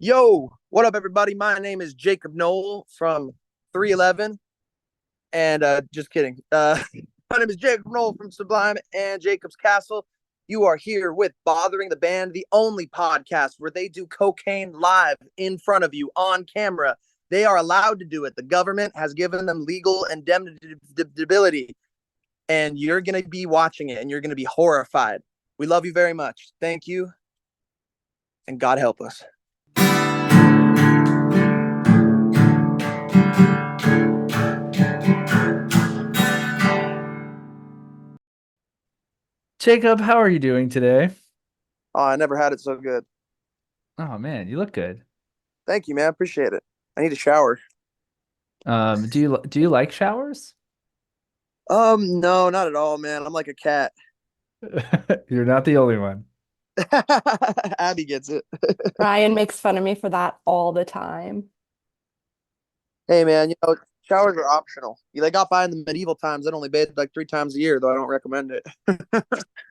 Yo, what up, everybody? My name is Jakob Nowell from 311. And just kidding. My name is Jakob Nowell from Sublime and Jakobs Castle. You are here with Bothering the Band, the only podcast where they do cocaine live in front of you on camera. They are allowed to do it. The government has given them legal indemnity, and you're going to be watching it and you're going to be horrified. We love you very much. Thank you, and God help us. Jacob, how are you doing today? Oh, I never had it so good. Oh man, you look good. Thank you, man. Appreciate it. I need a shower. Do you like showers? No, not at all, man. I'm like a cat. You're not the only one. Abby gets it. Ryan makes fun of me for that all the time. Hey, man, showers are optional. They got by in the medieval times. I'd only bathed like 3 times a year, though I don't recommend it.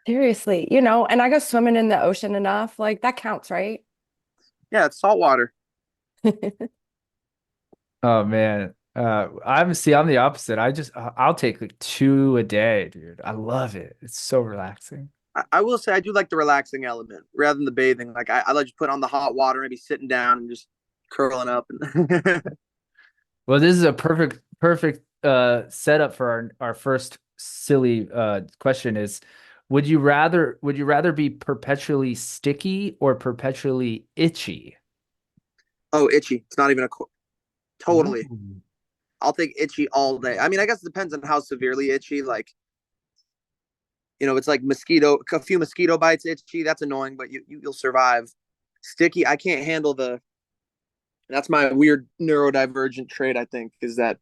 Seriously, and I go swimming in the ocean enough. Like that counts, right? Yeah, it's salt water. Oh man. I'm the opposite. I'll take like two a day, dude. I love it. It's so relaxing. I will say I do like the relaxing element rather than the bathing. Like I like to put on the hot water, maybe sitting down and just curling up. And Well, this is a perfect setup for our first silly question is would you rather be perpetually sticky or perpetually itchy? oh, itchy. It's not even totally. Ooh. I'll take itchy all day. I mean, I guess it depends on how severely itchy. Like, it's like a few mosquito bites itchy. That's annoying, but you'll survive. Sticky, I can't handle that's my weird neurodivergent trait, I think, is that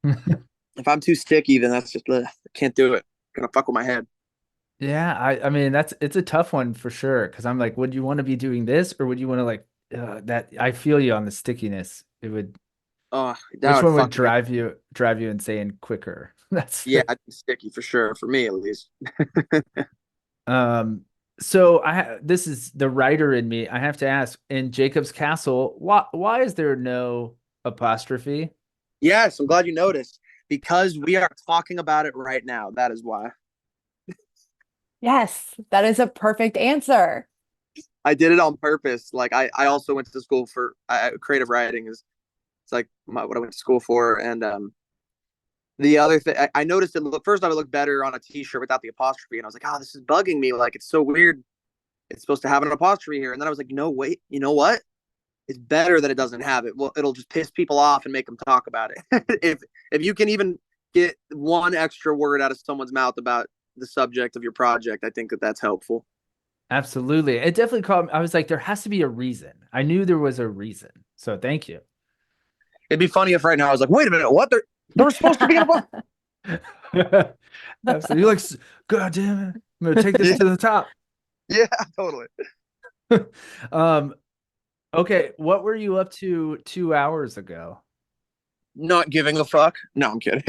if I'm too sticky, then that's just, I can't do it. Gonna fuck with my head. Yeah, I mean it's a tough one for sure because I'm like, would you want to be doing this or would you want to like that? I feel you on the stickiness. It would. Oh, that Which would one would fuck me. drive you insane quicker? That's Yeah, I'd be sticky for sure, for me at least. um. So this is the writer in me. I have to ask, in Jacob's Castle, why is there no apostrophe? Yes, I'm glad you noticed because we are talking about it right now. That is why. Yes, that is a perfect answer. I did it on purpose. Like I also went to school for creative writing is it's like what I went to school for. And the other thing I noticed first off, it looked better on a t-shirt without the apostrophe. And I was like, oh, this is bugging me. Like, it's so weird. It's supposed to have an apostrophe here. And then I was like, no, wait, you know what? It's better that it doesn't have it. Well, it'll just piss people off and make them talk about it. if you can even get one extra word out of someone's mouth about the subject of your project, I think that's helpful. Absolutely. It definitely caught me. I was like, there has to be a reason. I knew there was a reason. So thank you. It'd be funny if right now I was like, wait a minute, what? They're supposed to be in a book. Absolutely. You're like, God damn it. I'm gonna take this to the top. Yeah, totally. Um, okay, what were you up to 2 hours ago? Not giving a fuck. No, I'm kidding.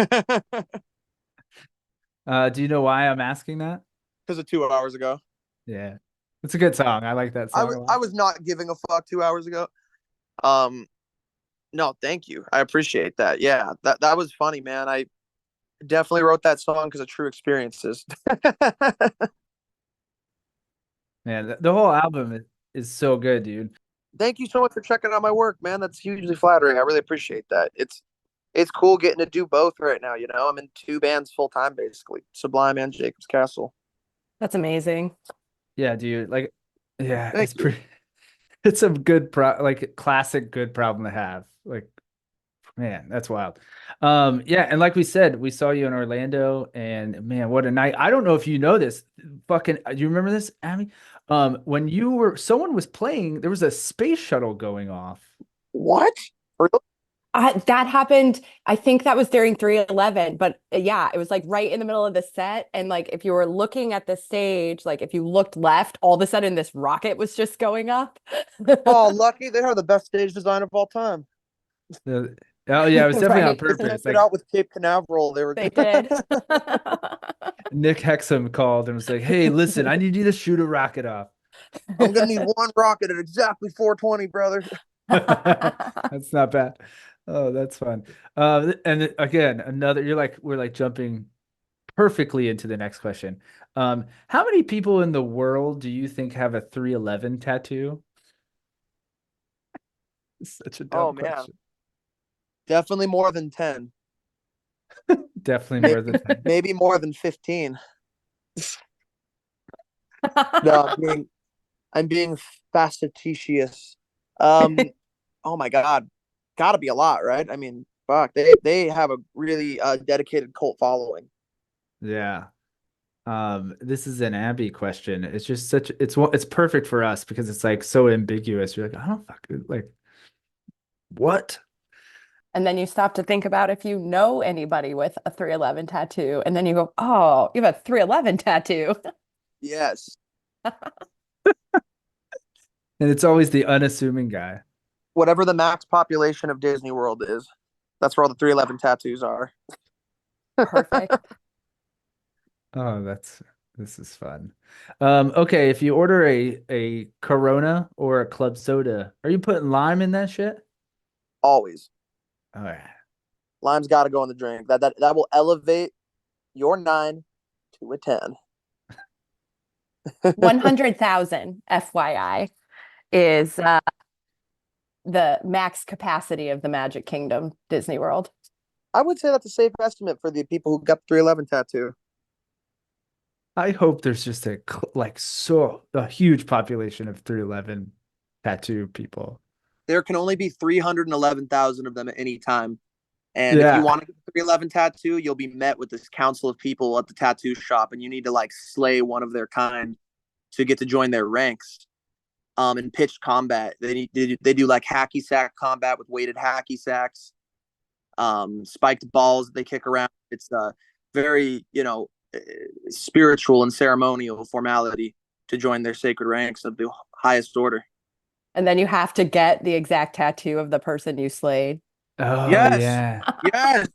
Do you know why I'm asking that? Because of 2 hours ago. Yeah. It's a good song. I like that I song was a lot. I was not giving a fuck 2 hours ago. Um, no, thank you. I appreciate that. Yeah, that was funny, man. I definitely wrote that song because of true experiences. Man, the whole album is so good, dude. Thank you so much for checking out my work, man. That's hugely flattering. I really appreciate that. It's cool getting to do both right now. I'm in two bands full time, basically, Sublime and Jakobs Castle. That's amazing. Yeah, dude. Like, yeah, Thank it's you. pretty. It's a good like classic good problem to have. Like, man, that's wild. Yeah, and like we said, we saw you in Orlando, and man, what a night. I don't know if you know this. Fucking, do you remember this, Abby? When someone was playing, there was a space shuttle going off. What? That happened. I think that was during 311, but yeah, it was like right in the middle of the set. And like, if you were looking at the stage, like if you looked left, all of a sudden this rocket was just going up. Oh, lucky. They have the best stage design of all time. Oh yeah, it was definitely on Right. purpose. It Like out with Cape Canaveral. They were. They did. Nick Hexum called and was like, "Hey, listen, I need you to shoot a rocket off." I'm gonna need one rocket at exactly 420, brother. That's not bad. Oh, that's fun. And again, we're like jumping perfectly into the next question. How many people in the world do you think have a 311 tattoo? It's such a Oh dumb man, question. definitely more than 10. Definitely Maybe, more than 10. maybe more than 15. No, I'm being facetious. Um, oh my God, gotta be a lot, right? I mean, fuck, they have a really dedicated cult following. Yeah. This is an Abby question. It's just it's perfect for us because it's like so ambiguous. You're like, I don't fucking like what? And then you stop to think about if you know anybody with a 311 tattoo. And then you go, oh, you have a 311 tattoo. Yes, And it's always the unassuming guy. whatever the max population of Disney World is, that's where all the 311 tattoos are. Perfect. Oh, this is fun. Okay, if you order a Corona or a club soda, are you putting lime in that shit? Always, All right. lime's got to go in the drink. That will elevate your 9 to a 10. 100,000 FYI is the max capacity of the Magic Kingdom Disney World. I would say that's a safe estimate for the people who got the 311 tattoo. I hope there's just a huge population of 311 tattoo people. There can only be 311,000 of them at any time. And if you Yeah. want to get the 311 tattoo, you'll be met with this council of people at the tattoo shop, and you need to like slay one of their kind to get to join their ranks. In pitched combat, they do like hacky sack combat with weighted hacky sacks, spiked balls that they kick around. It's very spiritual and ceremonial formality to join their sacred ranks of the highest order. And then you have to get the exact tattoo of the person you slayed. Oh Yes, yeah. yes.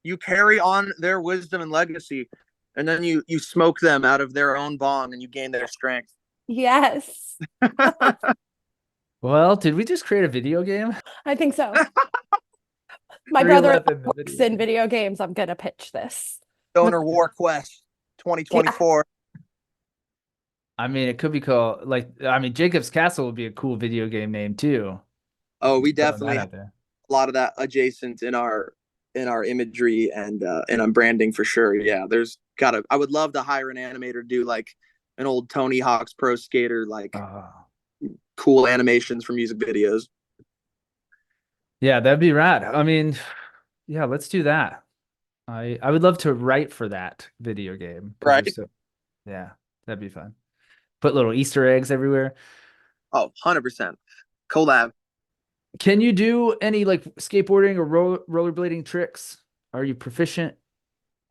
You carry on their wisdom and legacy, and then you smoke them out of their own bong, and you gain their strength. Yes, Well, did we just create a video game? I think so. My brother 311 the works video in game. video games. I'm gonna pitch this. Donor War Quest Yeah. 2024. I mean, it could be called Jacob's Castle would be a cool video game name too. Oh, we Throwing that definitely have out there. a lot of that adjacent in our imagery and on branding for sure. Yeah, there's gotta. I would love to hire an animator to do like an old Tony Hawk's Pro Skater, like Oh. cool animations for music videos. Yeah, that'd be rad. I mean, yeah, let's do that. I would love to write for that video game because Right? there's yeah, that'd be fun. Put little Easter eggs everywhere. Oh, 100% collab. Can you do any like skateboarding or rollerblading tricks? Are you proficient?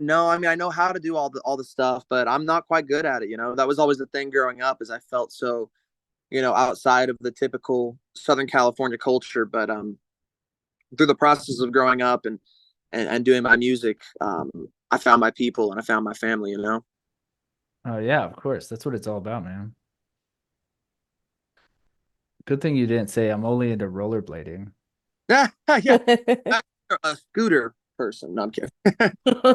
No, I mean I know how to do all the stuff, but I'm not quite good at it. That was always the thing growing up, is I felt so outside of the typical Southern California culture. But through the process of growing up and doing my music, I found my people and I found my family. Oh yeah, of course. That's what it's all about, man. Good thing you didn't say I'm only into rollerblading. Yeah, yeah. A scooter person. No, I'm kidding.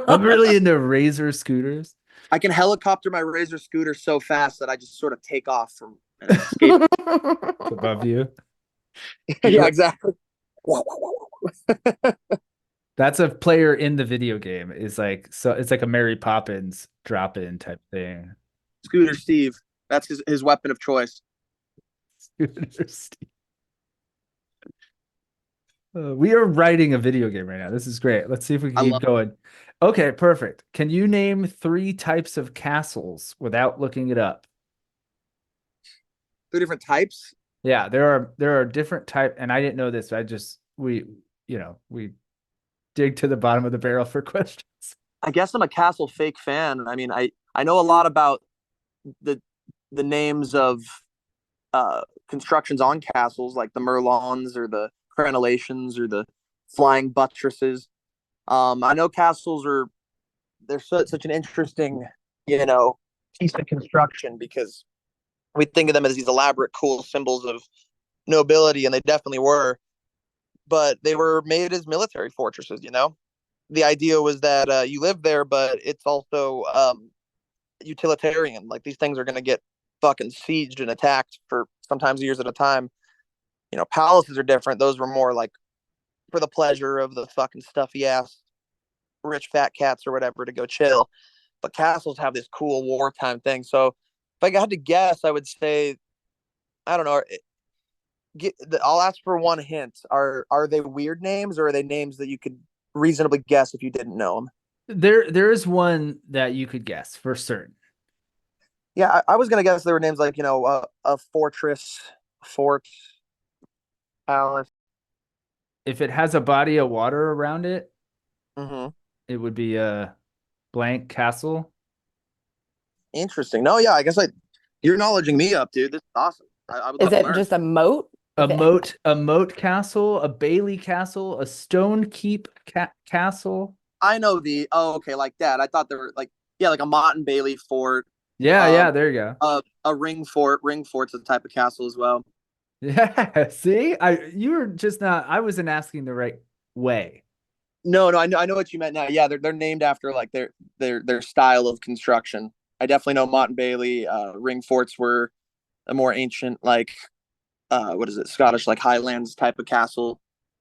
I'm really into razor scooters. I can helicopter my Razor scooter so fast that I just sort of take off from and escape. Above you. Yeah, exactly. That's a player in the video game. Is like so it's like a Mary Poppins drop-in type thing. Scooter Steve. That's his weapon of choice. We are writing a video game right now. This is great. Let's see if we can I keep love going. Okay, perfect. Can you name 3 types of castles without looking it up? 2 different types. Yeah, there are different type, and I didn't know this. We dig to the bottom of the barrel for questions. I guess I'm a Castle fake fan. I mean, I know a lot about the names of constructions on castles, like the Merlons or the crenellations or the flying buttresses. I know castles they're such an interesting, piece of construction because we think of them as these elaborate, cool symbols of nobility, and they definitely were. But they were made as military fortresses. The idea was that you live there, but it's also utilitarian. Like these things are going to get fucking sieged and attacked for sometimes years at a time. Palaces are different. Those were more like for the pleasure of the fucking stuffy ass rich fat cats or whatever to go chill. But castles have this cool wartime thing. So if I had to guess, I would say I don't know. I'll ask for one hint. Are they weird names, or are they names that you could reasonably guess if you didn't know them? There is one that you could guess for certain. Yeah, I was gonna guess there were names like a fortress, fort, palace. If it has a body of water around it, Mm-hmm. it would be a blank castle. Interesting. No, yeah, I guess you're knowledging me up, dude. This is awesome. I would Is love to it learn. just a moat? A moat castle, a Bailey castle, a stone keep castle. I know okay, like that. I thought there were like yeah, like a Mott and Bailey fort. Yeah, there you go. A ring fort. Ring fort's a type of castle as well. Yeah, see, you were just not. I wasn't asking the right way. No, I know what you meant now. Yeah, they're named after like their style of construction. I definitely know Mott and Bailey. Ring forts were a more ancient, like what is it, Scottish like Highlands type of castle,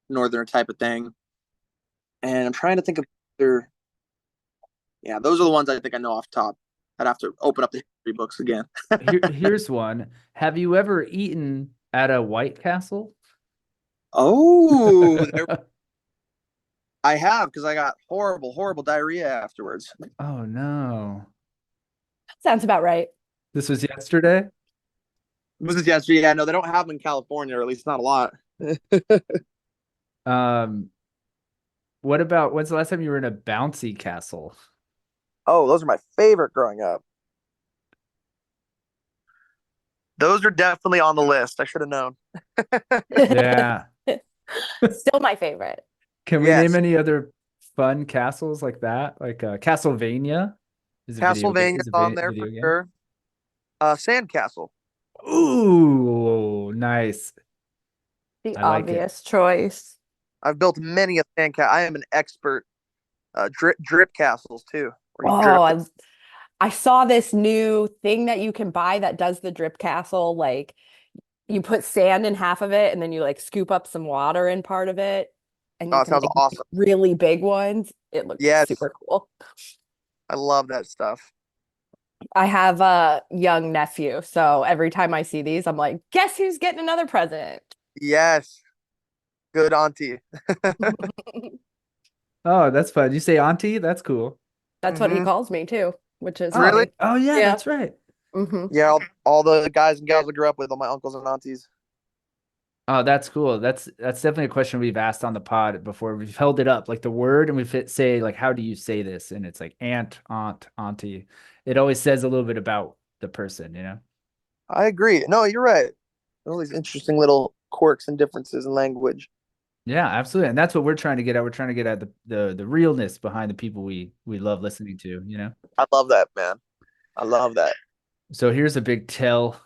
northern type of thing. And I'm trying to think of their. Yeah, those are the ones I think I know off top. I'd have to open up the history books again. Here's one. Have you ever eaten at a White Castle? Oh, I have, because I got horrible diarrhea afterwards. Oh no. Sounds about right. This was yesterday? Was this yesterday? Yeah, no, they don't have them in California, or at least not a lot. What about when's the last time you were in a bouncy castle? Oh, those are my favorite growing up. Those are definitely on the list. I should have known. Yeah. Still my favorite. Can we Yes. name any other fun castles like that? Like Castlevania is Castlevania's on there for game. sure. Sandcastle. Ooh, nice. The I like it. obvious choice. I've built many a sandcastle. I am an expert. Drip castles too. where you drip Oh, I saw this new thing that you can buy that does the drip castle. Like you put sand in half of it and then you like scoop up some water in part of it. And Oh, you it can sounds make awesome. really big ones. It looks Yes. super cool. I love that stuff. I have a young nephew, so every time I see these, I'm like, guess who's getting another present? Yes. Good auntie. Oh, that's fun. You say auntie? That's cool. That's what he Mhm. calls me too, which is Really? Oh yeah, Yeah. that's right. hmm Yeah, all the guys and gals I grew up with, all my uncles and aunties. Oh, that's cool. That's definitely a question we've asked on the pod before. We've held it up like the word, and say like, how do you say this? And it's like aunt, auntie. It always says a little bit about the person, you know? I agree. No, you're right. All these interesting little quirks and differences in language. Yeah, absolutely. And that's what we're trying to get at. We're trying to get at the realness behind the people we love listening to, you know? I love that, man. I love that. So here's a big tell.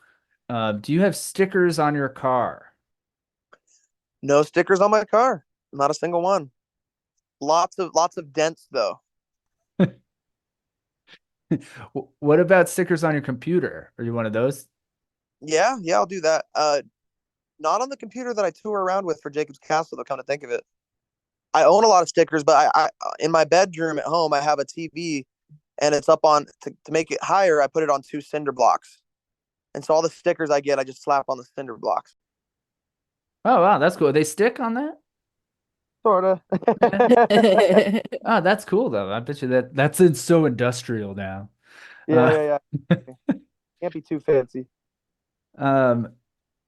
Do you have stickers on your car? No stickers on my car. Not a single one. Lots of dents though. What about stickers on your computer? Are you one of those? Yeah, I'll do that. Not on the computer that I tour around with for Jakobs Castle, though, come to think of it. I own a lot of stickers, but I in my bedroom at home I have a TV, and it's up on to make it higher. I put it on 2 cinder blocks, and so all the stickers I get, I just slap on the cinder blocks. Oh wow, that's cool. They stick on that? Sorta. Oh, that's cool though. I bet you that's so industrial now. Yeah. Can't be too fancy. Um,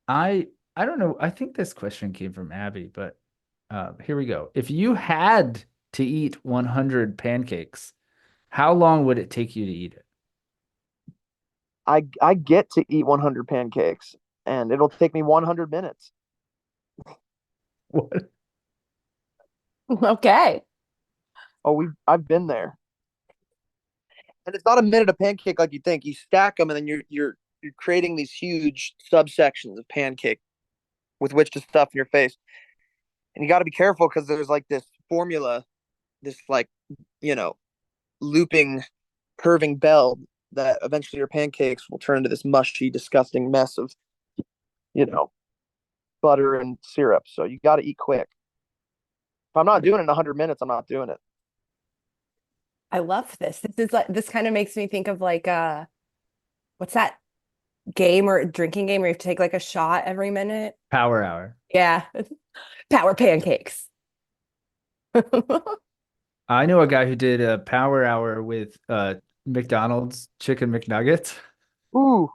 I don't know. I think this question came from Abby, but here we go. If you had to eat 100 pancakes, how long would it take you to eat it? I get to eat 100 pancakes, and it'll take me 100 minutes. What? Okay. Oh, I've been there. And it's not a minute a pancake like you think. You stack them, and then you're creating these huge subsections of pancake. with which to stuff in your face. And you got to be careful because there's like this formula, this like, you know, looping, curving bell that eventually your pancakes will turn into this mushy, disgusting mess of, you know, butter and syrup. So you got to eat quick. If I'm not doing it in 100 minutes, I'm not doing it. I love this. This is like this kind of makes me think of like what's that game or drinking game where you have to take like a shot every minute? Power hour. Yeah. Power pancakes. I know a guy who did a power hour with McDonald's chicken McNuggets. Ooh,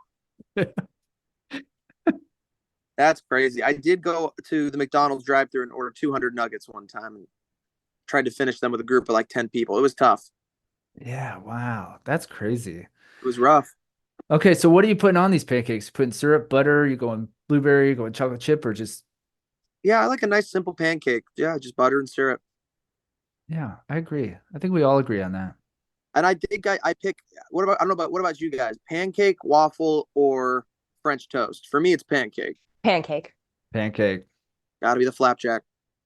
that's crazy. I did go to the McDonald's drive-thru and order 200 nuggets one time and tried to finish them with a group of like 10 people. It was tough. Yeah, wow. That's crazy. It was rough. Okay, so what are you putting on these pancakes? You putting syrup, butter, you going blueberry, you going chocolate chip, or just Yeah, I like a nice simple pancake. Yeah, just butter and syrup. yeah, I agree. I think we all agree on that. And I think I pick what about I don't know about what about you guys? Pancake, waffle, or French toast? For me, it's pancake. Pancake. Pancake. Gotta be the flapjack.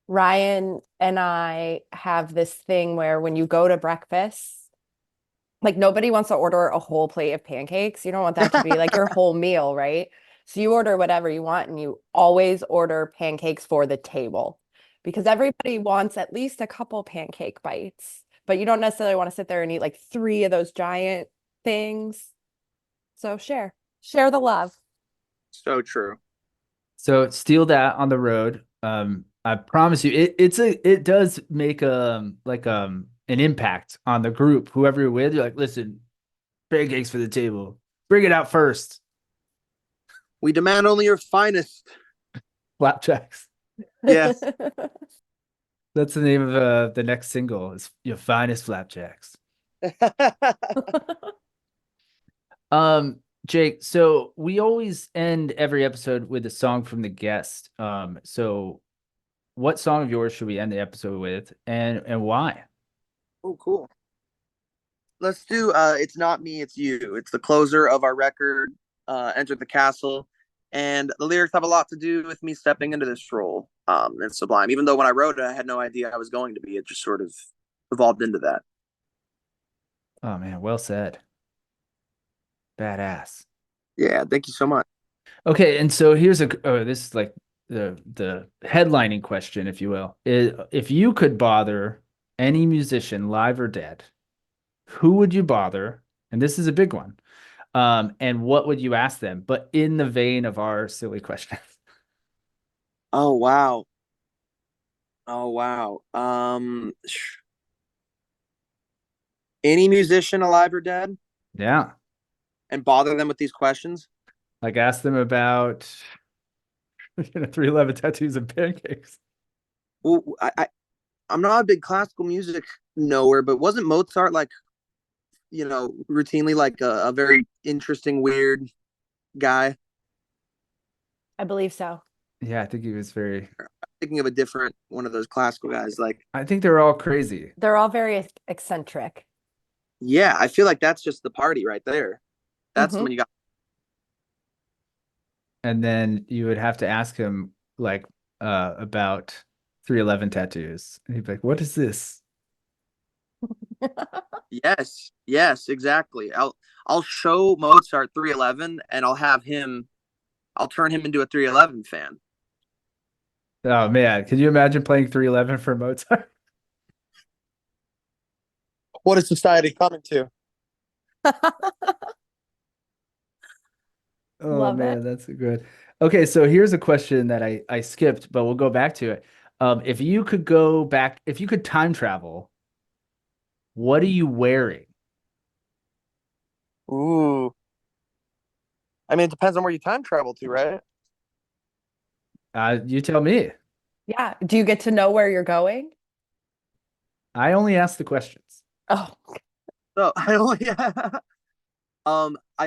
Ryan and I have this thing where when you go to breakfast, like nobody wants to order a whole plate of pancakes. You don't want that to be like your whole meal, right? So you order whatever you want and you always order pancakes for the table because everybody wants at least a couple pancake bites, but you don't necessarily want to sit there and eat like 3 of those giant things. So share the love. So true. So steal that on the road. I promise you, it does make like an impact on the group. Whoever you're with, you're like, listen, pancakes for the table. Bring it out first. We demand only your finest. Flapjacks. Yeah. That's the name of the next single. Is your finest flapjacks. Jake, so we always end every episode with a song from the guest. So what song of yours should we end the episode with and why? Oh, cool. Let's do It's Not Me, It's You. It's the closer of our record, Enter the Castle. And the lyrics have a lot to do with me stepping into this role in Sublime. Even though when I wrote it, I had no idea I was going to be. It just sort of evolved into that. Oh man, well said. Badass. Yeah, thank you so much. Okay, and so here's this is like the headlining question, if you will. If you could bother any musician, live or dead, who would you bother? And this is a big one. And what would you ask them? But in the vein of our silly questions. Oh, wow. Oh, wow. Any musician alive or dead Yeah. and bother them with these questions? Like ask them about 311 tattoos and pancakes. Well, I'm not a big classical music knower, but wasn't Mozart like, routinely like a very interesting, weird guy? I believe so. Yeah, I think he was very Thinking of a different one of those classical guys. Like, I think they're all crazy. They're all very eccentric. yeah, I feel like that's just the party right there. That's Mhm. when you got. And then you would have to ask him like about 311 tattoos. And he'd be like, "What is this?" Yes, exactly. I'll show Mozart 311 and I'll turn him into a 311 fan. Oh man, can you imagine playing 311 for Mozart? What is society coming to? Oh Love man, it. that's good. Okay, so here's a question that I skipped, but we'll go back to it. If you could go back, if you could time travel, what are you wearing? Ooh. I mean, it depends on where you time travel to, right? You tell me. Yeah. Do you get to know where you're going? I only ask the questions. Oh, So I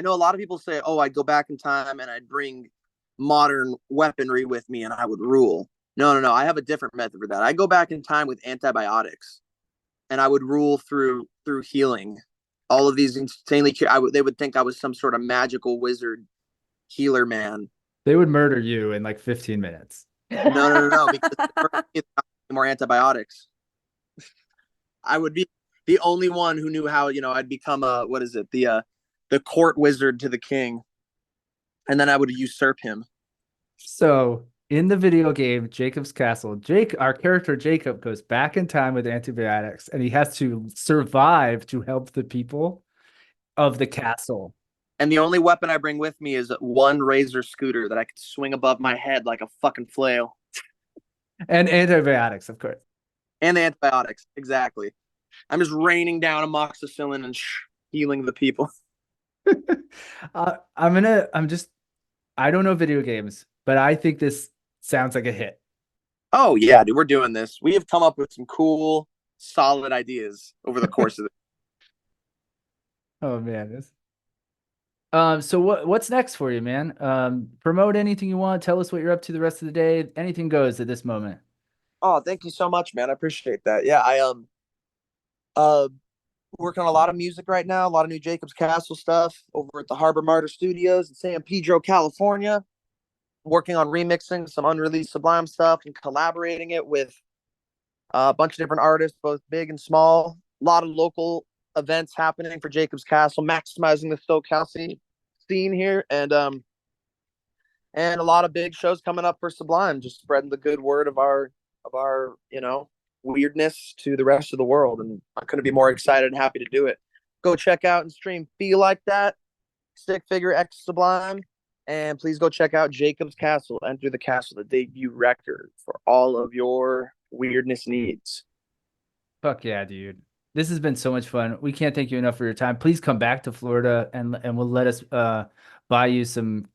know a lot of people say, "Oh, I'd go back in time and I'd bring modern weaponry with me and I would rule." No. I have a different method for that. I go back in time with antibiotics and I would rule through healing. All of these insanely, they would think I was some sort of magical wizard healer man, They would murder you in like 15 minutes. No, because more antibiotics. I would be the only one who knew how, I'd become the court wizard to the king, and then I would usurp him. So in the video game Jakob's Castle, our character Jakob goes back in time with antibiotics, and he has to survive to help the people of the castle. And the only weapon I bring with me is one razor scooter that I could swing above my head like a fucking flail. And antibiotics, of course. And the antibiotics, exactly. I'm just raining down amoxicillin and healing the people. I don't know video games, but I think this sounds like a hit. Oh yeah, dude, we're doing this. We have come up with some cool, solid ideas over the course of it. Oh man, so what's next for you, man? Promote anything you want. Tell us what you're up to the rest of the day. Anything goes at this moment. Oh, thank you so much, man. I appreciate that. Yeah, I working on a lot of music right now, a lot of new Jakob's Castle stuff over at the Harbor Martyr Studios in San Pedro, California. Working on remixing some unreleased Sublime stuff and collaborating it with a bunch of different artists, both big and small. A lot of local events happening for Jakob's Castle, maximizing the SoCal scene here, and a lot of big shows coming up for Sublime, just spreading the good word of our weirdness to the rest of the world. And I couldn't be more excited and happy to do it. Go check out and stream Feel Like That, Stick Figure X Sublime, and please go check out Jakob's Castle, Enter the Castle, the debut record for all of your weirdness needs. Fuck yeah, dude. This has been so much fun. We can't thank you enough for your time. Please come back to Florida and we'll let us buy you some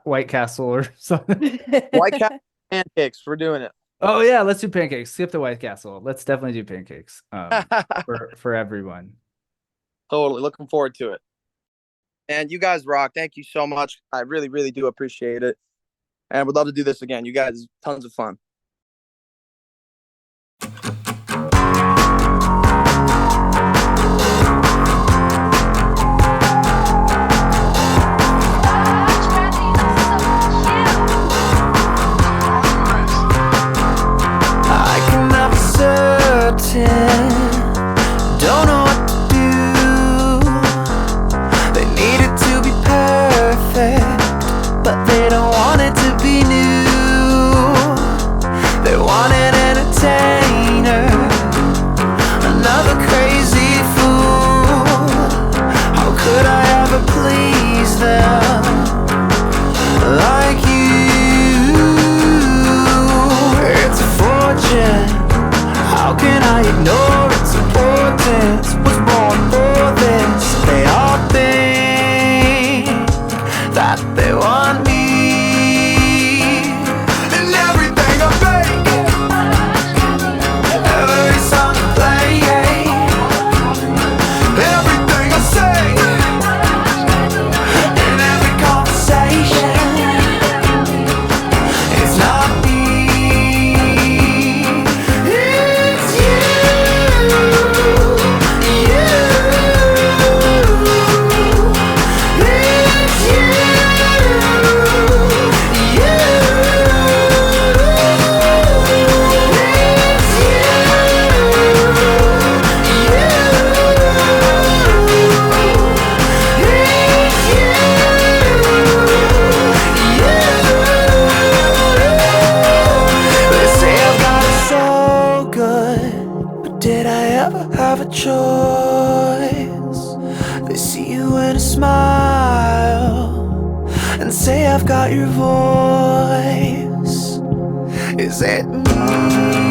White Castle or something. White Castle pancakes. We're doing it. Oh yeah, let's do pancakes. Skip the White Castle. Let's definitely do pancakes for everyone. Totally. Looking forward to it. And you guys rock. Thank you so much. I really, really do appreciate it. And would love to do this again. You guys, tons of fun. Don't know what to do. They need it to be perfect, but they don't want it to be new. They want an entertainer, another crazy fool. How could I ever please them like you? It's a fortune. How can I ignore its importance? Was born for this. They all think that they want me, and everything I make, every song I play, everything I say, in every conversation, it's not me. Did I ever have a choice? They see you in a smile and say I've got your voice. Is it me?